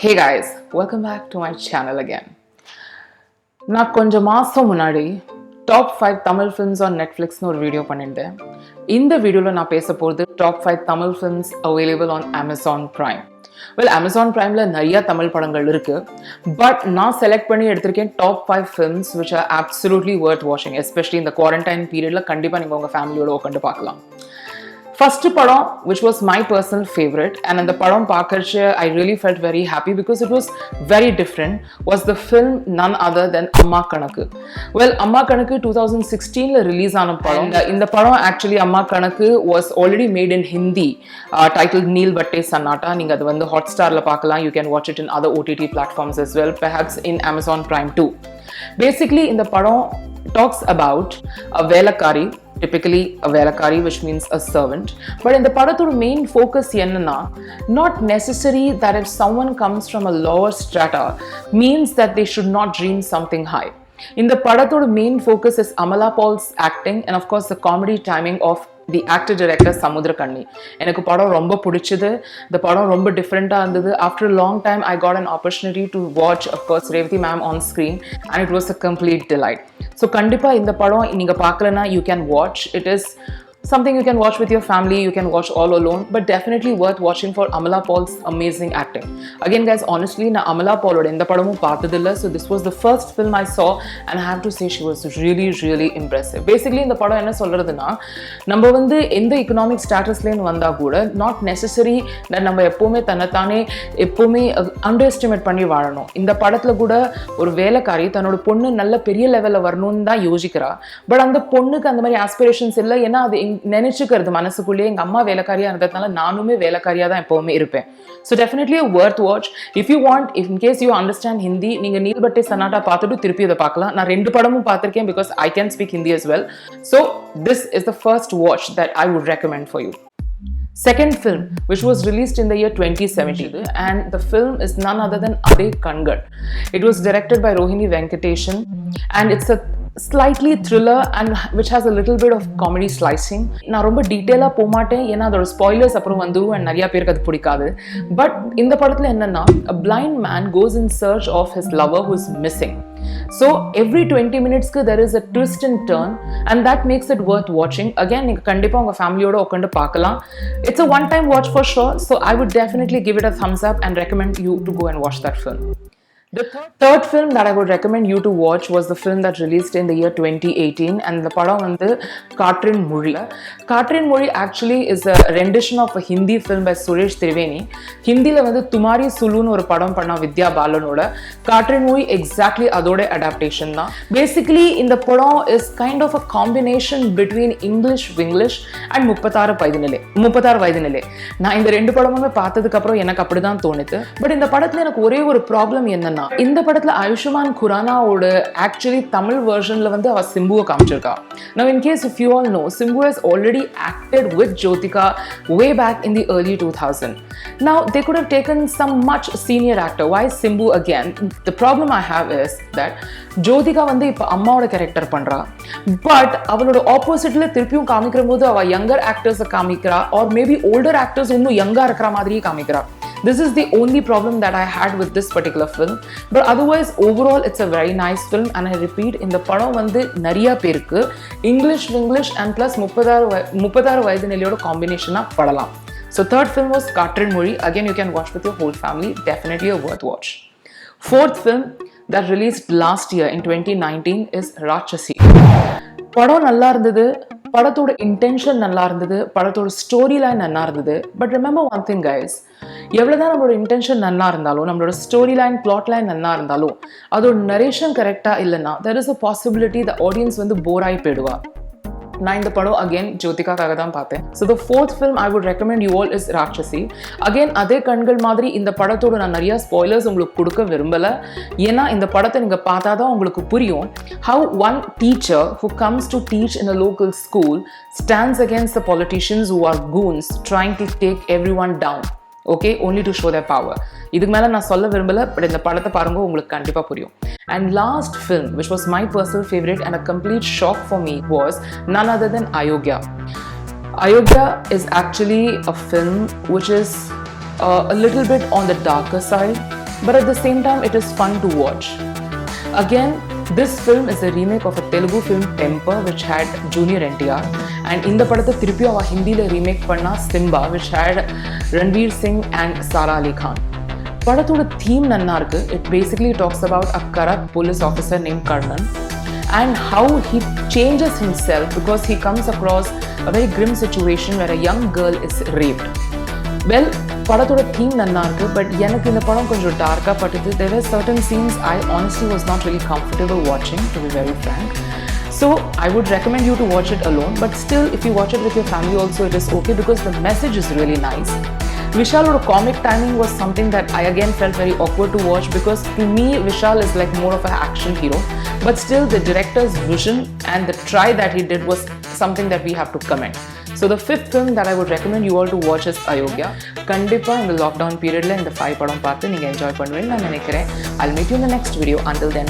Hey guys, welcome back to my channel again. நான் கொஞ்சம் மாசம் முன்னாடி டாப் 5 தமிழ் ஃபிலிம்ஸ் ஆன் நெட்ஃப்ளிக்ஸ்னு ஒரு வீடியோ பண்ணியிருந்தேன். இந்த வீடியோவில் நான் பேச போகிறது top 5 Tamil films available on Amazon Prime. Amazon பிரைமில் நிறைய தமிழ் படங்கள் இருக்குது, பட் நான் செலக்ட் பண்ணி எடுத்திருக்கேன் top 5 films which are absolutely worth watching, especially இந்த குவாரண்டைன் பீரியடில் கண்டிப்பாக நீங்கள் உங்கள் ஃபேமிலியோட உட்காந்து பார்க்கலாம். First padam, which was my personal favorite, and in the padam Pakarche, I really felt very happy because it was very different, was the film none other than Amma Kanakku. Well, Amma Kanakku 2016 release on a padam. In the padam, actually, Amma Kanakku was already made in Hindi, titled Neel Batte Sannata. Ninga adu vandu Hotstar la paakalam. You can watch it in other OTT platforms as well, perhaps in Amazon Prime too. Basically, in the padam talks about a velakari, typically a velakari, which means a servant. But in the padathoda main focus enna, not necessary that if someone comes from a lower strata means that they should not dream something high. In the padathoda main focus is Amala Paul's acting and of course the comedy timing of the actor director Samudra Kanni. எனக்கு படம் ரொம்ப பிடிச்சது. இந்த படம் ரொம்ப டிஃப்ரெண்டா இருந்தது. After a long time I got an opportunity to watch of course Revati ma'am on screen and it was a complete delight. So கண்டிப்பா இந்த படம் நீங்க பார்க்கலனா you can watch. It is something you can watch with your family, you can watch all alone, but definitely worth watching for Amala Paul's amazing acting. Again guys, honestly na Amala Paul oda endha padamum paathadilla, so this was the first film I saw and I have to say she was really impressive. Basically இந்த படம் என்ன சொல்றதுன்னா, நம்ம வந்து எந்த economic statusல இருந்து வந்தா கூட not necessary that நம்ம எப்பவுமே தன்னைத்தானே எப்பவுமே underestimate பண்ணி வாழணும். இந்த படத்துல கூட ஒரு வேலைக்காரி தன்னோட பொண்ணு நல்ல பெரிய லெவல்ல வரணும்னு தான் யோசிக்கிறா, பட் அந்த பொண்ணுக்கு அந்த மாதிரி ஆஸ்பிரேஷன்ஸ் இல்லை. ஏன்னா அது நினைச்சுக்கிறது மனசுக்குள்ளேயே எங்க அம்மா வேலைக்காரியா இருந்ததுனால நானுமே வேலைக்காரியா தான் எப்பவுமே இருப்பேன். So definitely a worth watch. If you want, if in case you understand Hindi, நீங்க நீல் பட்டே சன்னாட்டா பார்த்துட்டு திருப்பி அதை பார்க்கலாம். நான் ரெண்டு படமும் பார்த்திருக்கேன் because I can speak Hindi as well. So this is the first watch that I would recommend for you. Second film, which was released in the year 2017, and the film is none other than Ade Kangal. It was directed by Rohini Venkateshan, and it's a slightly thriller and which has a little bit of comedy slicing. நான் ரொம்ப டீட்டெயிலா போக மாட்டேன், ஏன்னா அதோட spoilers அப்புறம் வந்துடும் and நிறைய பேருக்கு அது பிடிக்காது. பட் இந்த படத்துல என்னன்னா, a blind man goes in search of his lover who is missing. So every 20 minutes there is a twist and turn and that makes it worth watching. Again, நீங்க கண்டிப்பா உங்க ஃபேமிலியோட உட்கார்ந்து பார்க்கலாம். It's a one time watch for sure, so I would definitely give it a thumbs up and recommend you to go and watch that film. The third film that I would recommend you to watch was the film that released in the year 2018 and the padam vandu Katrin Muzhi. Katrin Muzhi actually is a rendition of a Hindi film by Suresh Triveni. Hindi la vandu Tumari Sulu nu oru padam panna Vidya Balanoda. Katrin Muzhi exactly adoda adaptation da. Basically in the padam is kind of a combination between English and 36 வயதினிலே. நான் இந்த ரெண்டு படமுமே பார்த்ததுக்கு அப்புறம் எனக்கு அப்படிதான் தோணுது. But இந்த படத்துல எனக்கு ஒரே ஒரு ப்ராப்ளம் என்னன்னா, இந்த படத்துல ஆயுஷ்மான் குரானாவோட ஆக்சுவலி தமிழ் வெர்ஷன்ல வந்து அவ சிம்புவை காமிச்சிருக்கா. Now in case if you all know, Simbu has already acted with Jyotika way back in the early 2000s. Now they could have taken some much senior actor. Why Simbu again? The problem I have is that Jyotika வந்து இப்ப அம்மாவோட character பண்றா, but அவளோட ஆப்போசிட்ல திருப்பியும் காமிக்கிற போது அவ யங்கர் ஆக்டர்ஸ் காமிக்கிறா, or maybe older actors இன்னும் யங்கா இருக்கிற மாதிரியே காமிக்கிறா. This is the only problem that I had with this particular film, but otherwise overall it's a very nice film and I repeat, இந்த படம் வந்து நிறைய பேருக்கு English and plus 36 வயதினிலையோட காம்பினேஷனா படலாம். So third film was Katrin Muzhi. Again, you can watch with your whole family. Definitely a worth watch. Fourth film that released last year in 2019 is Rakshasi. படம் நல்லா இருந்தது, படத்தோட இன்டென்ஷன் நல்லா இருந்தது, படத்தோட story line நல்லா இருந்தது. But remember one thing guys, எவ்வளவுதான் நம்மளோட இன்டென்ஷன் நல்லா இருந்தாலும், நம்மளோட ஸ்டோரி லைன் பிளாட் லைன் நல்லா இருந்தாலும், அதோட நரேஷன் கரெக்டா இல்லைன்னா there is a possibility the audience வந்து போர் ஆகி போயிடுவா. நான் இந்த படம் அகைன் ஜோதிகாக்காக தான் பார்த்தேன். So the fourth film I would recommend you all is Ratchasi. Again அதே கண்கள் மாதிரி இந்த படத்தோட நான் நிறைய ஸ்பாய்லர்ஸ் உங்களுக்கு கொடுக்க விரும்பல, ஏன்னா இந்த படத்தை நீங்க பார்த்தா தான் உங்களுக்கு புரியும் how one teacher who comes to teach in a local school stands against the politicians who are goons trying to take everyone down. Okay, only to show their power. இதுக்கு மேல நான் சொல்ல விரும்பல, பட் இந்த படத்தை பாருங்க, உங்களுக்கு கண்டிப்பா புரியும். And last film, which was my personal favorite and a complete shock for me, was none other than Ayodhya. Ayodhya is actually a film which is a little bit on the darker side. but at the same time it is fun to watch. Again, this film is a remake of a Telugu film Temper, which had Junior NTR, and in the padatha thiruppi ava Hindi la remake panna Simba, which had Ranveer Singh and Sara Ali Khan. Padathoda theme nanna irukku. It basically talks about a corrupt police officer named Karnan and how he changes himself because he comes across a very grim situation where a young girl is raped. Well, படத்தோட theme நல்லா இருக்கு, but எனக்கு இந்த படம் கொஞ்சம் டார்க்கா பட்டுது. There were certain scenes I honestly was not really comfortable watching, to be very frank. So I would recommend you to watch it alone, but still if you watch it with your family also it is okay because the message is really nice. Vishal's comic timing was something that I again felt very awkward to watch because to me Vishal is like more of an action hero, but still the director's vision and the try that he did was something that we have to commend. So the fifth film that I would recommend you all to watch is Ayogya. Kandipa in the lockdown period la in the 5 padam paathu neenga enjoy பண்ணுவீங்க நான் நினைக்கிறேன். I'll meet you in the next video. Until then,